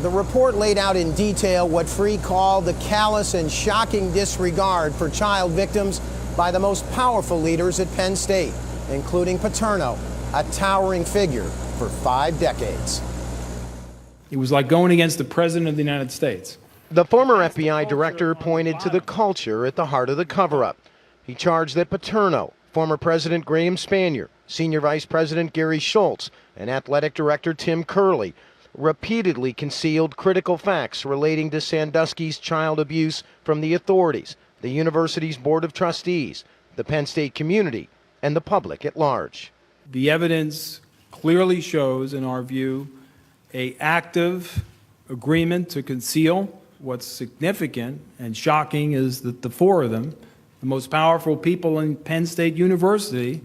The report laid out in detail what Freeh called the callous and shocking disregard for child victims by the most powerful leaders at Penn State, including Paterno, a towering figure for 5 decades. It was like going against the President of the United States. The former FBI director pointed to the culture at the heart of the cover-up. He charged that Paterno, former President Graham Spanier, Senior Vice President Gary Schultz, and Athletic Director Tim Curley repeatedly concealed critical facts relating to Sandusky's child abuse from the authorities, the university's Board of Trustees, the Penn State community, and the public at large. The evidence clearly shows, in our view, an active agreement to conceal. What's significant and shocking is that the 4 of them, the most powerful people in Penn State University,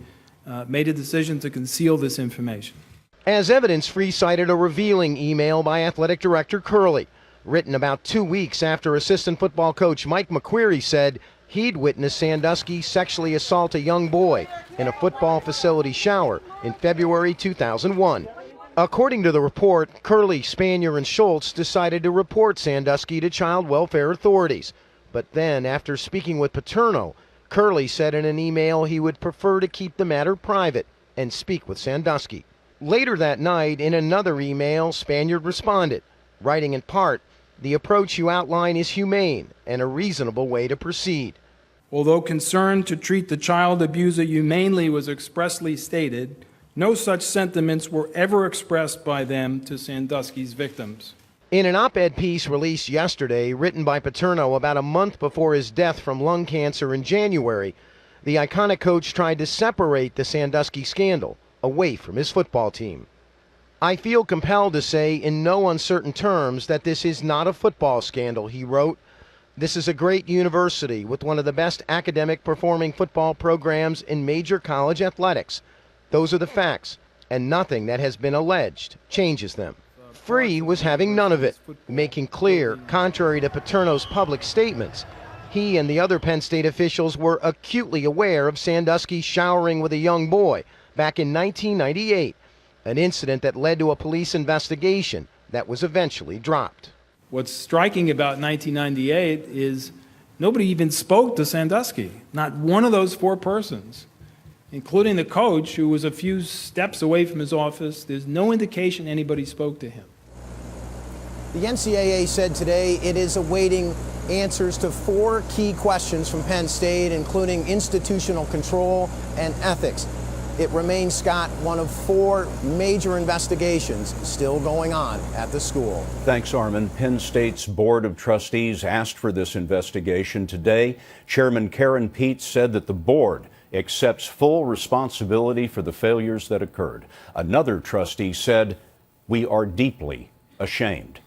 made a decision to conceal this information. As evidence, Freeh cited a revealing email by Athletic Director Curley, written about 2 weeks after assistant football coach Mike McQueary said he'd witnessed Sandusky sexually assault a young boy in a football facility shower in February 2001. According to the report, Curley, Spanier, and Schultz decided to report Sandusky to child welfare authorities. But then, after speaking with Paterno, Curley said in an email he would prefer to keep the matter private and speak with Sandusky. Later that night, in another email, Spanier responded, writing in part, "The approach you outline is humane and a reasonable way to proceed." Although concern to treat the child abuser humanely was expressly stated, no such sentiments were ever expressed by them to Sandusky's victims. In an op-ed piece released yesterday, written by Paterno about a month before his death from lung cancer in January, the iconic coach tried to separate the Sandusky scandal away from his football team. "I feel compelled to say in no uncertain terms that this is not a football scandal," he wrote. "This is a great university with one of the best academic performing football programs in major college athletics. Those are the facts, and nothing that has been alleged changes them." Freeh was having none of it, making clear, contrary to Paterno's public statements, he and the other Penn State officials were acutely aware of Sandusky showering with a young boy back in 1998, an incident that led to a police investigation that was eventually dropped. What's striking about 1998 is nobody even spoke to Sandusky, not one of those 4 persons, including the coach, who was a few steps away from his office. There's no indication anybody spoke to him. The NCAA said today it is awaiting answers to 4 key questions from Penn State, including institutional control and ethics. It remains, Scott, one of 4 major investigations still going on at the school. Thanks, Armen. Penn State's Board of Trustees asked for this investigation today. Chairman Karen Peets said that the board accepts full responsibility for the failures that occurred. Another trustee said, "We are deeply ashamed."